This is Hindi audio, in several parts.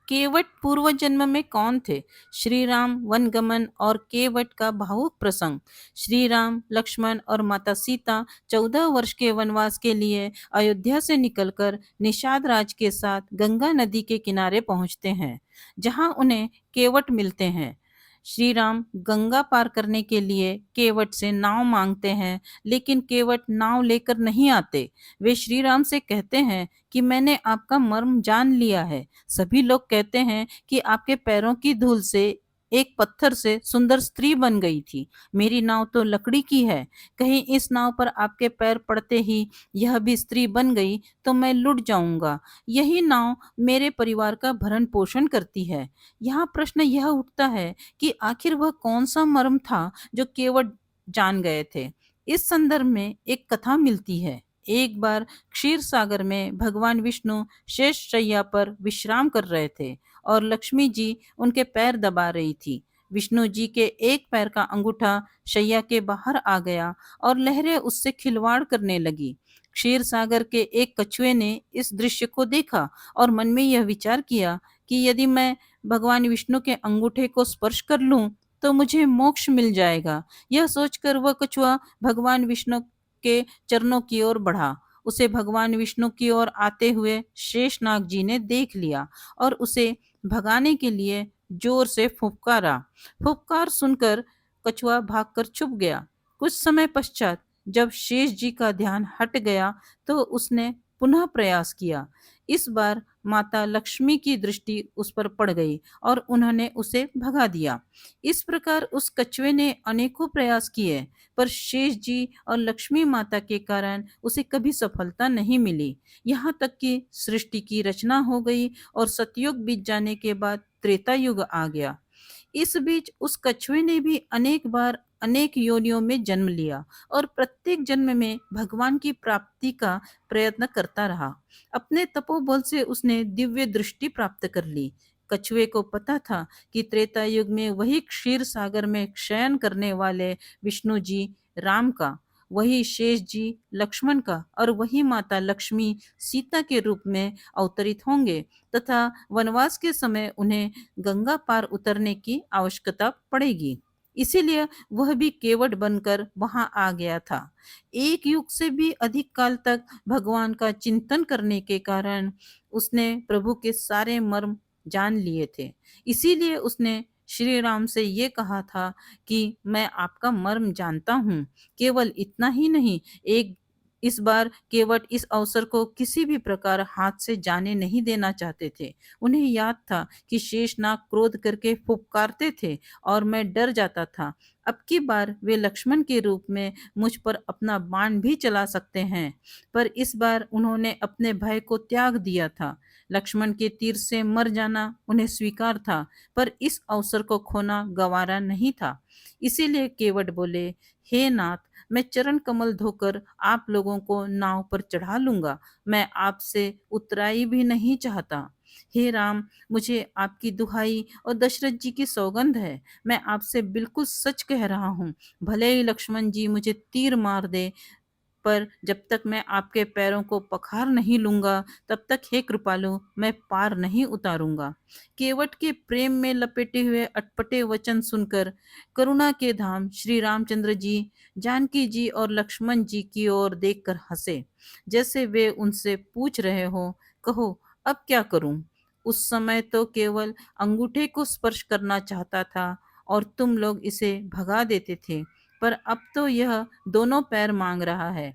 केवट पूर्व जन्म में कौन थे? श्री राम वनगमन और केवट का भावुक प्रसंग। श्री राम, लक्ष्मण और माता सीता 14 वर्ष के वनवास के लिए अयोध्या से निकलकर निषाद राज के साथ गंगा नदी के किनारे पहुंचते हैं, जहां उन्हें केवट मिलते हैं। श्री राम गंगा पार करने के लिए केवट से नाव मांगते हैं, लेकिन केवट नाव लेकर नहीं आते। वे श्री राम से कहते हैं कि मैंने आपका मर्म जान लिया है। सभी लोग कहते हैं कि आपके पैरों की धूल से एक पत्थर से सुंदर स्त्री बन गई थी। मेरी नाव तो लकड़ी की है, कहीं इस नाव पर आपके पैर पड़ते ही यह भी स्त्री बन गई तो मैं लुट जाऊंगा। यही नाव मेरे परिवार का भरण पोषण करती है। यहाँ प्रश्न यह उठता है कि आखिर वह कौन सा मर्म था जो केवट जान गए थे। इस संदर्भ में एक कथा मिलती है। एक बार क्षीर सागर में भगवान विष्णु शेष शैया पर विश्राम कर रहे थे और लक्ष्मी जी उनके पैर दबा रही थी। विष्णु जी के एक पैर का अंगूठा शैया के बाहर आ गया और लहरें उससे खिलवाड़ करने लगी। क्षीर सागर के एक कछुए ने इस दृश्य को देखा और मन में यह विचार किया कि यदि मैं भगवान विष्णु के अंगूठे को स्पर्श कर लूं तो मुझे मोक्ष मिल जाएगा। यह सोचकर वह कछुआ भगवान विष्णु के चरणों की ओर बढ़ा। उसे भगवान विष्णु की ओर आते हुए शेषनाग जी ने देख लिया और उसे भगाने के लिए जोर से फुफकारा। फुफकार सुनकर कछुआ भागकर छुप गया। कुछ समय पश्चात जब शेष जी का ध्यान हट गया तो उसने पुनः प्रयास किया। इस बार माता लक्ष्मी की दृष्टि उस पर पड़ गई और उन्होंने उसे भगा दिया। इस प्रकार उस कछुए ने अनेकों प्रयास किए, पर शेष जी और लक्ष्मी माता के कारण उसे कभी सफलता नहीं मिली। यहाँ तक कि सृष्टि की रचना हो गई और सतयुग बीत जाने के बाद त्रेता युग आ गया। इस बीच उस कछुए ने भी अनेक बार अनेक योनियों में जन्म लिया और प्रत्येक जन्म में भगवान की प्राप्ति का प्रयत्न करता रहा। अपने तपोबल से उसने दिव्य दृष्टि प्राप्त कर ली। कछुए को पता था कि त्रेता युग में वही क्षीर सागर में शयन करने वाले विष्णु जी राम का, वही शेष जी लक्ष्मण का और वही माता लक्ष्मी सीता के रूप में अवतरित होंगे तथा वनवास के समय उन्हें गंगा पार उतरने की आवश्यकता पड़ेगी। इसीलिए वह भी केवट बनकर वहां आ गया था। एक युग से भी अधिक काल तक भगवान का चिंतन करने के कारण उसने प्रभु के सारे मर्म जान लिए थे। इसीलिए उसने श्री राम से ये कहा था कि मैं आपका मर्म जानता हूँ। केवल इतना ही नहीं, एक इस बार केवट इस अवसर को किसी भी प्रकार हाथ से जाने नहीं देना चाहते थे। उन्हें याद था कि शेषनाग क्रोध करके फुफकारते थे और मैं डर जाता था। अब की बार वे लक्ष्मण के रूप में मुझ पर अपना बाण भी चला सकते हैं, पर इस बार उन्होंने अपने भय को त्याग दिया था। लक्ष्मण के तीर से मर जाना उन्हें स्वीकार था, पर इस अवसर को खोना गवारा नहीं था। इसीलिए केवट बोले, हे नाथ, मैं चरण कमल धोकर आप लोगों को नाव पर चढ़ा लूंगा। मैं आपसे उतराई भी नहीं चाहता। हे राम, मुझे आपकी दुहाई और दशरथ जी की सौगंध है। मैं आपसे बिल्कुल सच कह रहा हूँ। भले ही लक्ष्मण जी मुझे तीर मार दे, पर जब तक मैं आपके पैरों को पखार नहीं लूंगा तब तक हे कृपालु मैं पार नहीं उतारूंगा। केवट के प्रेम में लपेटे हुए अटपटे वचन सुनकर करुणा के धाम श्री रामचंद्र जी जानकी जी और लक्ष्मण जी की ओर देखकर हंसे, जैसे वे उनसे पूछ रहे हो, कहो अब क्या करूं। उस समय तो केवल अंगूठे को स्पर्श करना चाहता था और तुम लोग इसे भगा देते थे, पर अब तो यह दोनों पैर मांग रहा है।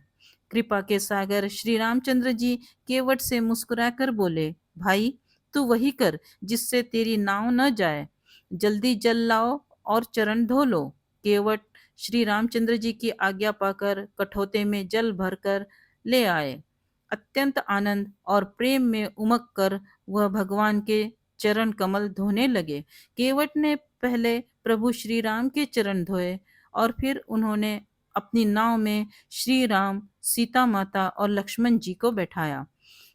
कृपा के सागर श्री रामचंद्र जी केवट से मुस्कुराकर बोले, भाई तू वही कर जिससे तेरी नाव न जाए। जल्दी जल लाओ और चरण धो लो। केवट श्री रामचंद्र जी की आज्ञा पाकर कठौते में जल भरकर ले आए। अत्यंत आनंद और प्रेम में उमग कर वह भगवान के चरण कमल धोने लगे। केवट ने पहले प्रभु श्री राम के चरण धोए और फिर उन्होंने अपनी नाव में श्री राम, सीता माता और लक्ष्मण जी को बैठाया।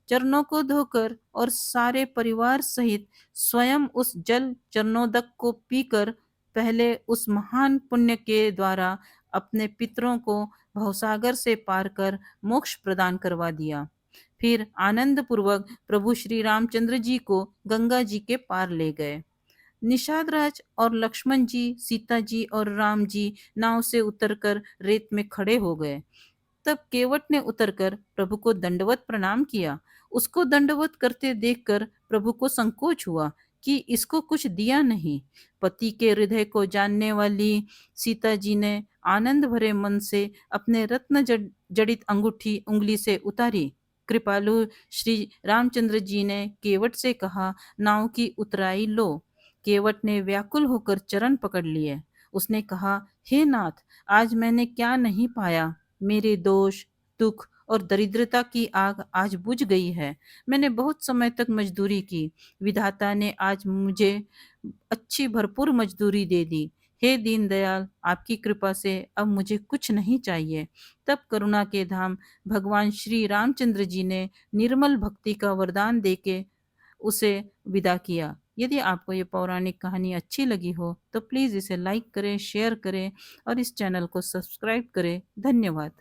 चरणों को धोकर और सारे परिवार सहित स्वयं उस जल चरणोदक को पीकर पहले उस महान पुण्य के द्वारा अपने पितरों को भवसागर से पार कर मोक्ष प्रदान करवा दिया। फिर आनंद पूर्वक प्रभु श्री रामचंद्र जी को गंगा जी के पार ले गए। निषाद राज और लक्ष्मण जी, सीता जी और राम जी नाव से उतरकर रेत में खड़े हो गए। तब केवट ने उतरकर प्रभु को दंडवत प्रणाम किया। उसको दंडवत करते देखकर प्रभु को संकोच हुआ कि इसको कुछ दिया नहीं। पति के हृदय को जानने वाली सीता जी ने आनंद भरे मन से अपने रत्न जड़ित अंगूठी उंगली से उतारी। कृपालु श्री रामचंद्र जी ने केवट से कहा, नाव की उतराई लो। केवट ने व्याकुल होकर चरण पकड़ लिए। उसने कहा, हे नाथ, आज मैंने क्या नहीं पाया। मेरे दोष, दुख और दरिद्रता की आग आज बुझ गई है। मैंने बहुत समय तक मजदूरी की। विधाता ने आज मुझे अच्छी भरपूर मजदूरी दे दी। हे दीनदयाल, आपकी कृपा से अब मुझे कुछ नहीं चाहिए। तब करुणा के धाम भगवान श्री रामचंद्र जी ने निर्मल भक्ति का वरदान देके उसे विदा किया। यदि आपको ये पौराणिक कहानी अच्छी लगी हो तो प्लीज़ इसे लाइक करें, शेयर करें और इस चैनल को सब्सक्राइब करें। धन्यवाद।